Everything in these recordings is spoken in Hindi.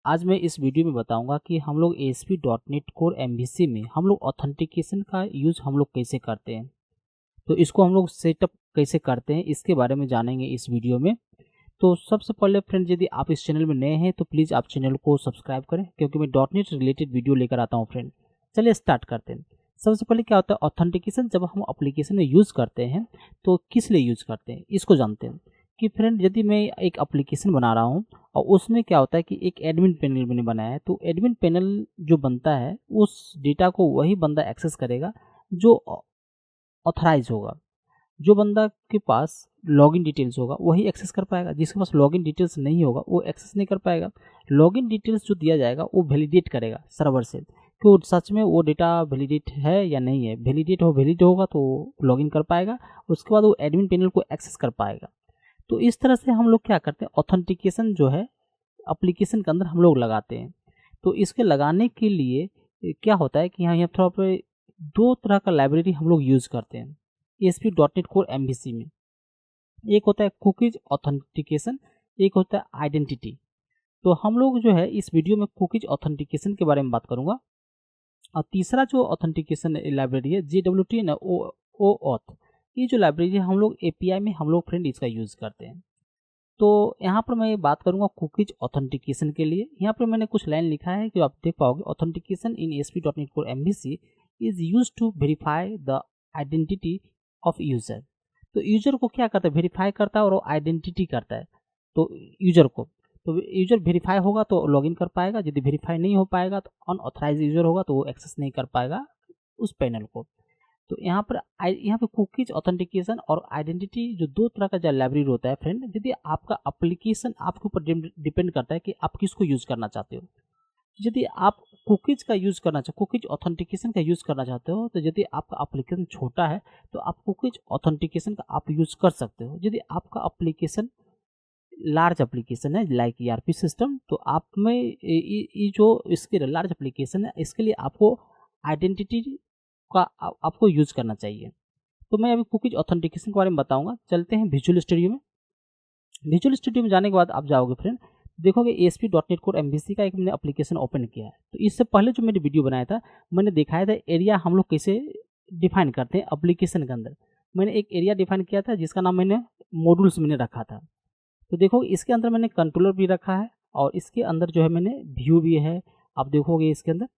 आज मैं इस वीडियो में बताऊंगा कि हम लोग ASP.NET Core MVC में हम लोग ऑथेंटिकेशन का यूज़ हम लोग कैसे करते हैं। तो इसको हम लोग सेटअप कैसे करते हैं इसके बारे में जानेंगे इस वीडियो में। तो सबसे पहले फ्रेंड, यदि आप इस चैनल में नए हैं तो प्लीज़ आप चैनल को सब्सक्राइब करें, क्योंकि मैं .NET रिलेटेड वीडियो लेकर आता हूँ फ्रेंड। चलिए स्टार्ट करते हैं। सबसे पहले क्या होता है ऑथेंटिकेशन, जब हम एप्लीकेशन में यूज़ करते हैं तो किस लिए यूज़ करते हैं इसको जानते हैं। कि फ्रेंड, यदि मैं एक एप्लीकेशन बना रहा हूँ और उसमें क्या होता है कि एक एडमिन पैनल मैंने बनाया है, तो एडमिन पैनल जो बनता है उस डेटा को वही बंदा एक्सेस करेगा जो ऑथराइज होगा। जो बंदा के पास लॉगिन डिटेल्स होगा वही एक्सेस कर पाएगा, जिसके पास लॉगिन डिटेल्स नहीं होगा वो एक्सेस नहीं कर पाएगा। लॉगिन डिटेल्स जो दिया जाएगा वो वैलिडेट करेगा सर्वर से कि वो सच में वो डेटा वैलिडेट है या नहीं है। वैलिड होगा तो लॉगिन कर पाएगा, उसके बाद वो एडमिन पैनल को एक्सेस कर पाएगा। तो इस तरह से हम लोग क्या करते हैं, ऑथेंटिकेशन जो है एप्लीकेशन के अंदर हम लोग लगाते हैं। तो इसके लगाने के लिए क्या होता है कि यहाँ थोड़ा पे दो तरह का लाइब्रेरी हम लोग यूज़ करते हैं ASP.NET Core MVC में। एक होता है कुकीज ऑथेंटिकेशन, एक होता है आइडेंटिटी। तो हम लोग जो है इस वीडियो में कुकीज ऑथेंटिकेशन के बारे में बात करूंगा। और तीसरा जो ऑथेंटिकेशन लाइब्रेरी है JWT ना OAuth, ये जो लाइब्रेरी है हम लोग API में हम लोग फ्रेंड इसका यूज़ करते हैं। तो यहाँ पर मैं बात करूंगा कुकीज ऑथेंटिकेशन के लिए। यहाँ पर मैंने कुछ लाइन लिखा है कि आप देख पाओगे। Authentication in ASP.NET Core MVC is use to verify the identity of user. तो यूजर को क्या करता है, वेरीफाई करता है और आइडेंटिटी करता है। तो यूजर को, तो यूजर वेरीफाई होगा तो लॉगिन कर पाएगा, यदि वेरीफाई नहीं हो पाएगा तो अनऑथराइज यूजर होगा तो वो एक्सेस नहीं कर पाएगा उस पैनल को। तो यहाँ पे कुकीज ऑथेंटिकेशन और आइडेंटिटी जो दो तरह का जो लाइब्रेरी होता है फ्रेंड, यदि आपका एप्लीकेशन आपके ऊपर डिपेंड करता है कि आप किसको यूज करना चाहते हो। यदि आप कुकीज का यूज करना चाहते हो, कुकीज ऑथेंटिकेशन का यूज करना चाहते हो, तो यदि आपका एप्लीकेशन छोटा है तो आप कुकीज ऑथेंटिकेशन का आप यूज कर सकते हो। यदि आपका एप्लीकेशन लार्ज एप्लीकेशन है लाइक ERP सिस्टम, तो आप में ये जो इसके लार्ज एप्लीकेशन है इसके लिए आपको आइडेंटिटी का आपको यूज करना चाहिए। तो मैं अभी कुकीज ऑथेंटिकेशन के बारे में बताऊंगा। चलते हैं विजुअल स्टूडियो में। विजुअल स्टूडियो में जाने के बाद आप जाओगे फ्रेंड, देखोगे ASP.NET Core MVC का एक मैंने एप्लीकेशन ओपन किया है। तो इससे पहले जो मैंने वीडियो बनाया था मैंने दिखाया था एरिया हम लोग कैसे डिफाइन करते हैं एप्लीकेशन के अंदर। मैंने एक एरिया डिफाइन किया था जिसका नाम मैंने मॉड्यूल्स मैंने रखा था। तो देखो इसके अंदर मैंने कंट्रोलर भी रखा है और इसके अंदर जो है मैंने व्यू भी है। आप देखोगे इसके अंदर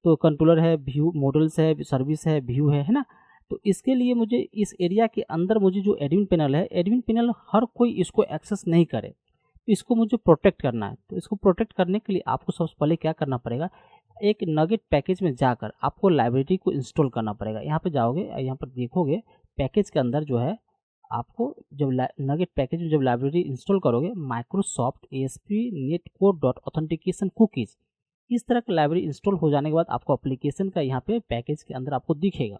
तो कंट्रोलर है, व्यू मॉडल्स है, सर्विस है, व्यू है ना। तो इसके लिए मुझे इस एरिया के अंदर मुझे जो एडमिन पैनल है, एडमिन पैनल हर कोई इसको एक्सेस नहीं करे, तो इसको मुझे प्रोटेक्ट करना है। तो इसको प्रोटेक्ट करने के लिए आपको सबसे पहले क्या करना पड़ेगा, एक नगेट पैकेज में जाकर आपको लाइब्रेरी को इंस्टॉल करना पड़ेगा। यहाँ पे जाओगे, यहाँ पर देखोगे पैकेज के अंदर जो है आपको जब नगेट पैकेज में जब लाइब्रेरी इंस्टॉल करोगे, Microsoft ASP.NET Core authentication cookies, इस तरह का लाइब्रेरी इंस्टॉल हो जाने के बाद आपको एप्लीकेशन का यहाँ पे पैकेज के अंदर आपको दिखेगा।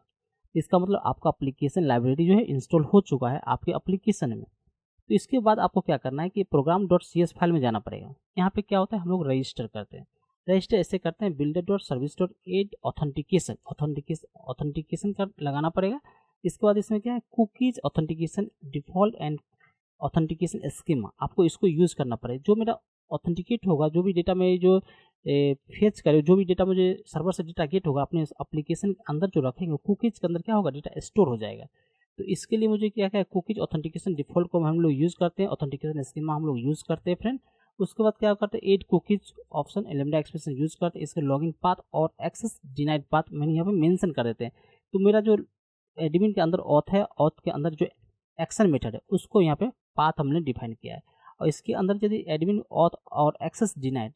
इसका मतलब आपका एप्लीकेशन लाइब्रेरी जो है इंस्टॉल हो चुका है आपके एप्लीकेशन में। तो इसके बाद आपको क्या करना है कि program.cs फाइल में जाना पड़ेगा। यहाँ पे क्या होता है, हम लोग रजिस्टर करते हैं। रजिस्टर ऐसे करते हैं, builder.service.add ऑथेंटिकेशन का लगाना पड़ेगा। इसके बाद इसमें क्या है, cookies authentication default and authentication schema, आपको इसको यूज़ करना पड़ेगा। जो मेरा ऑथेंटिकेट होगा, जो भी डेटा में जो फेच करे, जो भी डेटा मुझे सर्वर से डेटा गेट होगा अपने एप्लीकेशन के अंदर जो रखेंगे, कुकीज के अंदर क्या होगा, डेटा स्टोर हो जाएगा। तो इसके लिए मुझे क्या है, कुकीज ऑथेंटिकेशन डिफॉल्ट को हम लोग यूज़ करते हैं, ऑथेंटिकेशन स्कीमा हम लोग यूज़ करते हैं फ्रेंड। उसके बाद क्या करते हैं, add cookies option lambda expression use करते हैं। इसके लॉगिन पाथ और एक्सेस डिनाइड पाथ मैंने यहाँ पे मेंशन कर देते हैं। तो मेरा जो एडमिन के अंदर ऑथ है, ऑथ के अंदर जो एक्शन मेथड है उसको यहाँ पे पाथ हमने डिफाइन किया है। और इसके अंदर यदि एडमिन ऑथ और एक्सेस डिनाइड,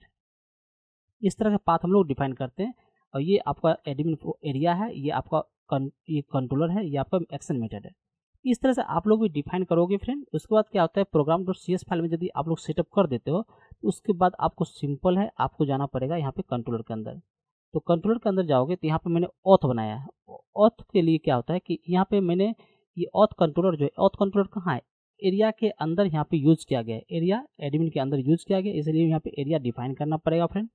इस तरह का पाथ हम लोग डिफाइन करते हैं। और ये आपका एडमिन एरिया है, ये आपका ये कंट्रोलर है, ये आपका एक्शन मेथड है। इस तरह से आप लोग भी डिफाइन करोगे फ्रेंड। उसके बाद क्या होता है, program.cs फाइल में यदि आप लोग सेटअप कर देते हो तो उसके बाद आपको सिंपल है, आपको जाना पड़ेगा यहाँ पे कंट्रोलर के अंदर। तो कंट्रोलर के अंदर जाओगे तो यहाँ पे मैंने ऑथ बनाया है। ऑथ के लिए क्या होता है कि यहाँ पे मैंने ये ऑथ कंट्रोलर जो है, ऑथ कंट्रोलर कहाँ है, एरिया के अंदर यहाँ पे यूज किया गया है। एरिया एडमिन के अंदर यूज किया गया, इसलिए यहाँ पे एरिया डिफाइन करना पड़ेगा फ्रेंड।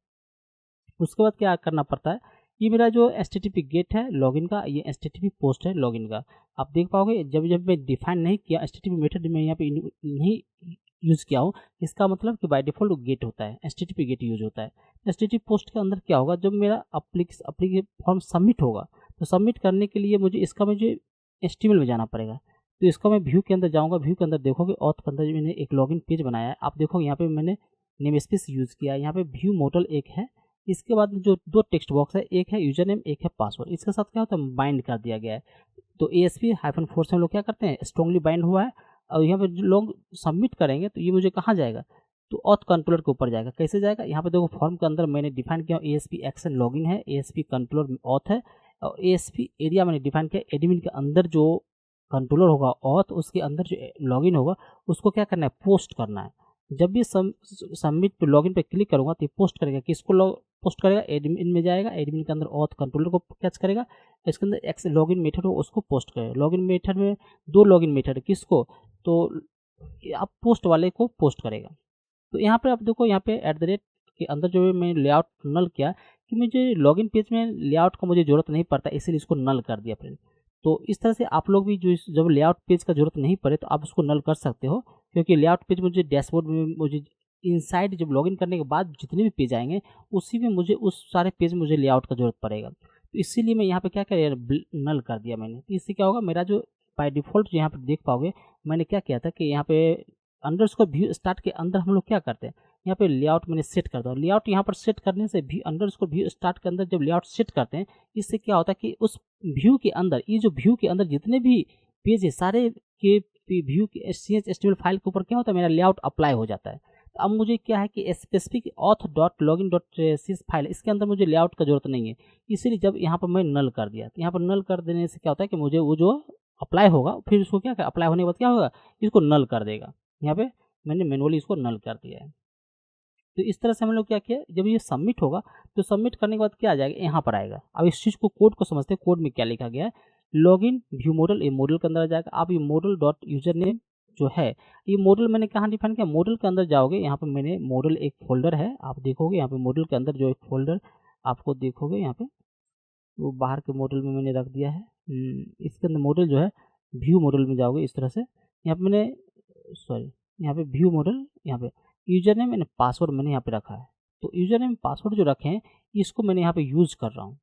उसके बाद क्या करना पड़ता है, ये मेरा जो HTTP गेट है लॉगिन का, ये HTTP पोस्ट है लॉगिन का। आप देख पाओगे जब जब मैं डिफाइन नहीं किया HTTP मेथड में यहाँ पे नहीं यूज़ किया हूँ। इसका मतलब कि बाय डिफ़ॉल्ट गेट होता है, एचटीटीपी गेट यूज़ होता है। एचटीटीपी पोस्ट के अंदर क्या होगा, जब मेरा एप्लीकेशन फॉर्म सबमिट होगा, तो सबमिट करने के लिए मुझे एचटीएमएल में जाना पड़ेगा। तो इसका मैं व्यू के अंदर जाऊँगा, व्यू के अंदर देखोगे ऑथ के अंदर मैंने एक लॉगिन पेज बनाया है। आप देखोगे यहाँ पे मैंने नेमस्पेस यूज़ किया है, यहाँ पे व्यू मॉडल एक है, इसके बाद जो 2 टेक्स्ट बॉक्स है, एक है यूज़र नेम, एक है पासवर्ड। इसके साथ क्या होता है, बाइंड कर दिया गया है। तो ASP-4 से हम लोग क्या करते हैं, स्ट्रांगली बाइंड हुआ है। और यहाँ पे जो लोग सबमिट करेंगे तो ये मुझे कहाँ जाएगा, तो ऑथ कंट्रोलर के ऊपर जाएगा। कैसे जाएगा, यहाँ पे देखो फॉर्म के अंदर मैंने डिफाइन किया ASP एक्शन लॉगिन है, ASP कंट्रोलर ऑथ है, और ASP एरिया मैंने डिफाइन किया एडमिन के अंदर जो कंट्रोलर होगा ऑथ, उसके अंदर जो लॉगिन होगा उसको क्या करना है, पोस्ट करना है। जब भी सबमिट पे लॉगिन पे क्लिक करूँगा तो ये पोस्ट करेगा, किसको पोस्ट करेगा, एडमिन में जाएगा, एडमिन के अंदर ऑथ कंट्रोलर को कैच करेगा, इसके अंदर एक्स लॉगिन मेथड हो उसको पोस्ट करेगा। लॉगिन मेथड में 2 लॉगिन मेथड है, किसको, तो आप पोस्ट वाले को पोस्ट करेगा। तो यहाँ पे आप देखो, यहाँ पे @ के अंदर जो मैं लेआउट नल किया कि मुझे लॉगिन पेज में लेआउट का मुझे ज़रूरत नहीं पड़ता, इसीलिए इसको नल कर दिया फ्रेंड। तो इस तरह से आप लोग भी जब लेआउट पेज का ज़रूरत नहीं पड़े तो आप उसको नल कर सकते हो, क्योंकि लेआउट पेज मुझे डैशबोर्ड में मुझे इनसाइड जब लॉगिन करने के बाद जितने भी पेज आएंगे उसी में मुझे उस सारे पेज में मुझे लेआउट का ज़रूरत पड़ेगा। तो इसीलिए मैं यहाँ पे क्या किया, नल कर दिया मैंने। तो इससे क्या होगा, मेरा जो बाय डिफ़ॉल्ट यहाँ पे देख पाओगे मैंने क्या किया था कि यहाँ पे अंडरस्कोर व्यू स्टार्ट के अंदर हम लोग क्या करते हैं, यहाँ पे लेआउट मैंने सेट करता हूँ। लेआउट यहाँ पर सेट करने से व्यू स्टार्ट के अंदर जब लेआउट सेट करते हैं, इससे क्या होता है कि उस व्यू के अंदर, ये जो व्यू के अंदर जितने भी पेज है सारे के व्यू के HTML फाइल के ऊपर क्या होता है, मेरा लेआउट अप्लाई हो जाता है। तो अब मुझे क्या है कि स्पेसिफिक auth.login.sys फाइल, इसके अंदर मुझे लेआउट का जरूरत नहीं है, इसीलिए जब यहाँ पर मैं नल कर दिया, तो यहाँ पर नल कर देने से क्या होता है कि मुझे वो जो अप्लाई होगा फिर उसको क्या अप्लाई होने के बाद क्या होगा, इसको नल कर देगा। यहाँ पे मैंने मैनुअली इसको नल कर दिया है। तो इस तरह से हम लोग क्या किया, जब ये सबमिट होगा तो सबमिट करने के बाद क्या आ जाएगा, यहाँ पर आएगा। अब इस चीज़ को कोड को समझते हैं, कोड में क्या लिखा गया है, लॉगिन व्यू मॉडल, ये मॉडल के अंदर आ जाएगा। आप ये मॉडल डॉट यूजर नेम जो है, ये मॉडल मैंने कहाँ डिफाइन किया, मॉडल के अंदर जाओगे, यहाँ पर मैंने मॉडल एक फोल्डर है, आप देखोगे यहाँ पे मॉडल के अंदर जो एक फोल्डर आपको देखोगे यहाँ पे, वो बाहर के मॉडल में मैंने रख दिया है। इसके अंदर मॉडल जो है, व्यू मॉडल में जाओगे इस तरह से, यहाँ पे मैंने यहाँ पे व्यू मॉडल, यहाँ पे यूजर नेम मैंने पासवर्ड मैंने यहाँ पे रखा है। तो यूजर नेम पासवर्ड जो रखे हैं इसको मैंने यहाँ पे यूज़ कर रहा हूँ।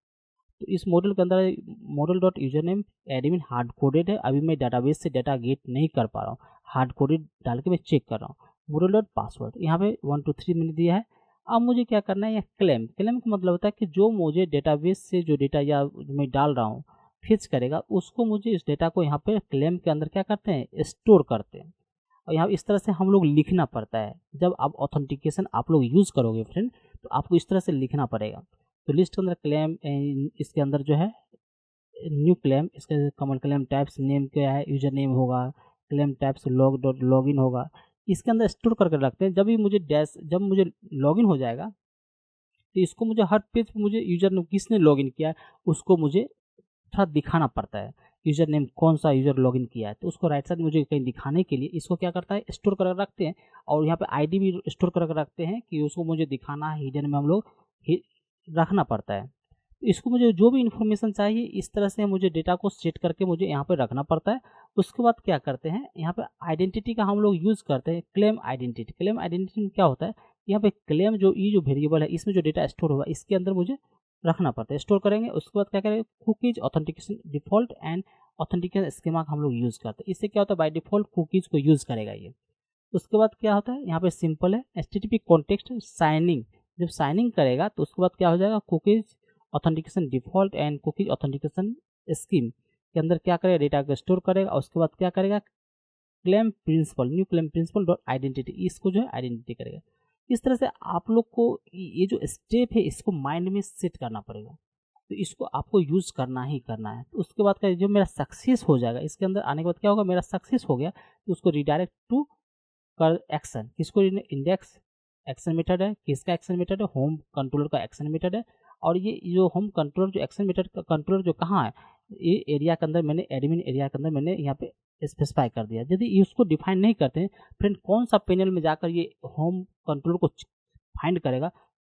तो इस मॉडल के अंदर model dot user name admin hard coded है, अभी मैं डाटाबेस से डाटा गेट नहीं कर पा रहा हूँ, हार्ड कोडेड डाल के मैं चेक कर रहा हूँ। मॉडल डॉट पासवर्ड यहाँ पे 1 2 3 मैंने दिया है। अब मुझे क्या करना है, यह क्लेम का मतलब होता है कि जो मुझे डेटाबेस से जो डेटा या मैं डाल रहा हूँ फिच करेगा, उसको मुझे इस डेटा को यहाँ पे क्लेम के अंदर क्या करते हैं, स्टोर करते हैं। और यहाँ इस तरह से हम लोग लिखना पड़ता है। जब आप ऑथेंटिकेशन आप लोग यूज़ करोगे फ्रेंड, तो आपको इस तरह से लिखना पड़ेगा। तो लिस्ट के अंदर क्लेम, इसके अंदर जो है न्यू क्लेम, इसके कॉमन क्लेम टाइप्स नेम क्या है, यूजर नेम होगा, क्लेम टाइप्स लॉगिन होगा, इसके अंदर स्टोर करके रखते हैं। जब मुझे लॉगिन हो जाएगा तो इसको मुझे हर पेज पे मुझे यूजर नेम किसने लॉगिन किया है उसको मुझे थोड़ा दिखाना पड़ता है, यूजर नेम कौन सा यूजर लॉगिन किया है। तो उसको राइट साइड मुझे कहीं दिखाने के लिए इसको क्या करता है, स्टोर कर रखते हैं। और यहाँ पे आईडी भी स्टोर कर रखते हैं कि उसको मुझे दिखाना है, हिडन में हम लोग रखना पड़ता है। तो इसको मुझे जो भी इन्फॉर्मेशन चाहिए इस तरह से मुझे डेटा को सेट करके मुझे यहाँ पे रखना पड़ता है। उसके बाद क्या करते हैं, यहाँ पे आइडेंटिटी का हम लोग यूज़ करते हैं, क्लेम आइडेंटिटी में क्या होता है, यहाँ पे क्लेम जो ये जो वेरिएबल है इसमें जो डेटा स्टोर होगा इसके अंदर मुझे रखना पड़ता है, स्टोर करेंगे। उसके बाद क्या करेंगे, cookies authentication default and authentication schema हम लोग यूज़ करते हैं। इससे क्या होता है, बाय डिफॉल्ट कुकीज को यूज़ करेगा ये। उसके बाद क्या होता है, यहाँ पे सिंपल है HTTP कॉन्टेक्स्ट साइनिंग, जब साइनिंग करेगा तो उसके बाद क्या हो जाएगा, cookies authentication default and cookies authentication scheme के अंदर क्या करेगा, डेटा को स्टोर करेगा। और उसके बाद क्या करेगा, claim principal new claim principal dot identity, इसको जो है आइडेंटिटी करेगा। इस तरह से आप लोग को ये जो स्टेप है इसको माइंड में सेट करना पड़ेगा। तो इसको आपको यूज़ करना ही करना है। तो उसके बाद का जो मेरा सक्सेस हो जाएगा, इसके अंदर आने के बाद क्या होगा, मेरा सक्सेस हो गया तो उसको रिडायरेक्ट टू कर एक्शन, किसको, इंडेक्स एक्शन मेथड है, किसका एक्शन मेथड है, होम कंट्रोलर का एक्शन मेथड है। और ये जो होम कंट्रोलर जो एक्शन मेथड का कंट्रोलर जो कहाँ है, ये एरिया के अंदर मैंने एडमिन एरिया के अंदर मैंने यहाँ पे स्पेसिफाई कर दिया। यदि इसको डिफाइन नहीं करते हैं फ्रेंड, कौन सा पैनल में जाकर ये होम कंट्रोलर को फाइंड करेगा,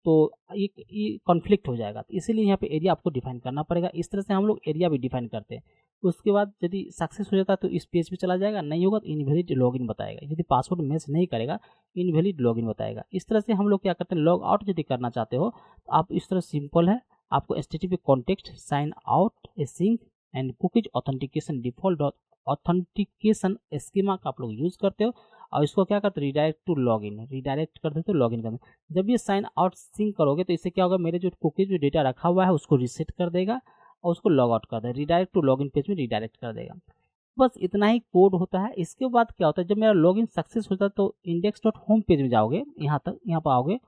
तो ये कॉन्फ्लिक्ट हो जाएगा। तो इसीलिए यहाँ पे एरिया आपको डिफाइन करना पड़ेगा। इस तरह से हम लोग एरिया भी डिफाइन करते हैं। उसके बाद यदि सक्सेस हो जाता है तो इस पेज पे चला जाएगा, नहीं होगा तो इनवैलिड लॉगिन बताएगा। यदि पासवर्ड मैच नहीं करेगा इनवैलिड लॉगिन बताएगा। इस तरह से हम लोग क्या करते हैं, लॉग आउट यदि करना चाहते हो तो आप इस तरह सिंपल है, आपको http context sign out async and cookies authentication default dot authentication schema का आप लोग यूज़ करते हो और इसको क्या करते हो, रिडायरेक्ट टू लॉगिन, रिडायरेक्ट कर देते हो लॉगिन करने। जब ये साइन आउट सिंक करोगे तो इससे क्या होगा, मेरे जो कुकीज जो डेटा रखा हुआ है उसको रीसेट कर देगा और उसको लॉग आउट कर देगा, रिडायरेक्ट टू लॉगिन पेज में रिडायरेक्ट कर देगा। बस इतना ही कोड होता है। इसके बाद क्या होता है, जब मेरा लॉगिन सक्सेस होता है तो इंडेक्स डॉट होम पेज में जाओगे, यहाँ तक यहाँ पर आओगे,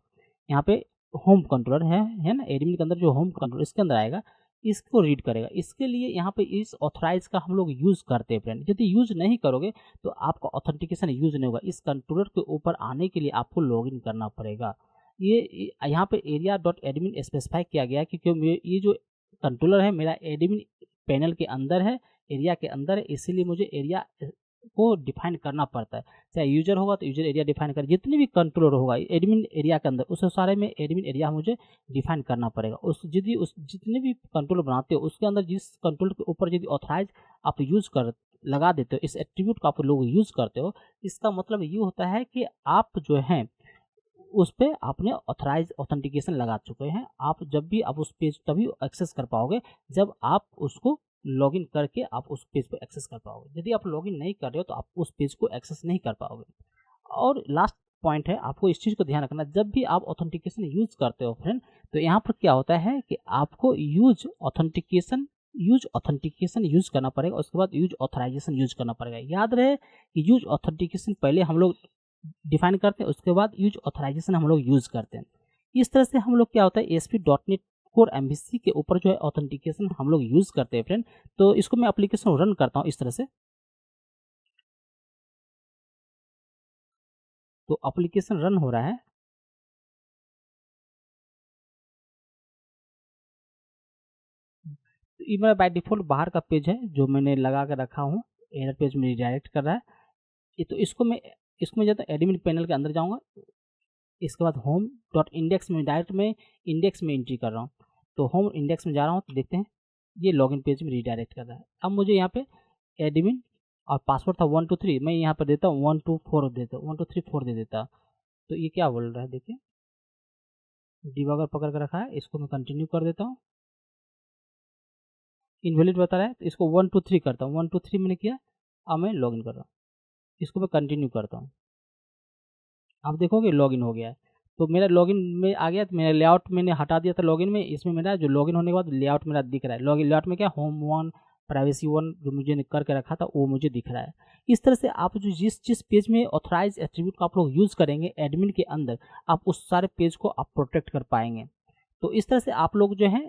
यहाँ पे होम कंट्रोलर है ना, एडमिन के अंदर जो होम कंट्रोलर इसके अंदर आएगा, इसको रीड करेगा। इसके लिए यहाँ पे इस ऑथराइज का हम लोग यूज़ करते हैं फ्रेंड। यदि यूज़ नहीं करोगे तो आपका ऑथेंटिकेशन यूज़ नहीं होगा। इस कंट्रोलर के ऊपर आने के लिए आपको लॉगिन करना पड़ेगा। ये यहाँ पे एरिया डॉट एडमिन स्पेसिफाई किया गया है क्योंकि ये जो कंट्रोलर है मेरा एडमिन पैनल के अंदर है, एरिया के अंदर है, इसीलिए मुझे एरिया को डिफाइन करना पड़ता है। चाहे यूजर होगा तो यूजर एरिया डिफाइन कर, जितनी भी कंट्रोलर होगा एडमिन एरिया के अंदर उस सारे में एडमिन एरिया मुझे डिफाइन करना पड़ेगा। उस यदि उस जितने भी कंट्रोलर बनाते हो उसके अंदर जिस कंट्रोलर के ऊपर यदि ऑथराइज आप यूज कर लगा देते हो, इस एट्रीब्यूट को आप लोग यूज करते हो, इसका मतलब ये होता है कि आप जो हैं उस पे आपने ऑथराइज ऑथेंटिकेशन लगा चुके हैं। आप जब भी आप उस पेज तभी एक्सेस कर पाओगे जब आप उसको लॉगिन करके आप उस पेज पे एक्सेस कर पाओगे। यदि आप लॉगिन नहीं कर रहे हो तो आप उस पेज को एक्सेस नहीं कर पाओगे। और लास्ट पॉइंट है, आपको इस चीज़ को ध्यान रखना, जब भी आप ऑथेंटिकेशन यूज करते हो फ्रेंड तो यहाँ पर क्या होता है कि आपको यूज ऑथेंटिकेशन यूज करना पड़ेगा, उसके बाद यूज ऑथराइजेशन यूज करना पड़ेगा। याद रहे कि यूज ऑथेंटिकेशन पहले हम लोग डिफाइन करते हैं, उसके बाद यूज ऑथराइजेशन हम लोग यूज करते हैं। इस तरह से हम लोग क्या होता है ASP.NET कोर MVC के ऊपर जो है ऑथेंटिकेशन हम लोग यूज करते हैं फ्रेंड। तो इसको मैं एप्लीकेशन रन करता हूँ इस तरह से, तो एप्लीकेशन रन हो रहा है। तो ये मेरा बाय डिफॉल्ट बाहर का पेज है जो मैंने लगा कर रखा हूँ, एरर पेज में रिडायरेक्ट कर रहा है। ये तो इसको मैं जाता एडमिन पैनल के अंदर जाऊँगा, इसके बाद होम डॉट इंडेक्स में डायरेक्ट में इंडेक्स में एंट्री कर रहा हूँ। तो होम इंडेक्स में जा रहा हूँ तो देखते हैं ये लॉगिन पेज में रिडायरेक्ट कर रहा है। अब मुझे यहाँ पे एडमिन और पासवर्ड था 123, मैं यहाँ पर देता हूँ 124 देता हूँ, 1234 दे देता। तो ये क्या बोल रहा है देखिए, डिबगर पकड़ कर रखा है, इसको मैं कंटिन्यू कर देता हूँ, इनवैलिड बता रहा है तो इसको 123 करता हूँ, 123 मैंने किया। अब मैं लॉगिन कर रहा हूँ, इसको मैं कंटिन्यू करता हूँ। आप देखोगे लॉगिन हो गया है। तो मेरा लॉगिन में आ गया, तो मेरा लेआउट मैंने हटा दिया था लॉगिन में, इसमें मेरा जो लॉगिन होने के बाद लेआउट मेरा दिख रहा है। लॉगिन लेआउट में क्या होम 1 प्राइवेसी 1 जो मुझे करके रखा था वो मुझे दिख रहा है। इस तरह से आप जो जिस पेज में ऑथराइज एट्रीब्यूट को आप लोग यूज़ करेंगे एडमिन के अंदर, आप उस सारे पेज को आप प्रोटेक्ट कर पाएंगे। तो इस तरह से आप लोग जो है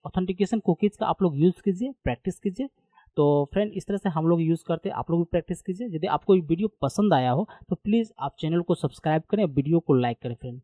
ऑथेंटिकेशन कुकीज़ का आप लोग यूज़ कीजिए, प्रैक्टिस कीजिए। तो फ्रेंड इस तरह से हम लोग यूज़ करते हैं, आप लोग भी प्रैक्टिस कीजिए। यदि आपको ये वीडियो पसंद आया हो तो प्लीज़ आप चैनल को सब्सक्राइब करें, वीडियो को लाइक करें फ्रेंड।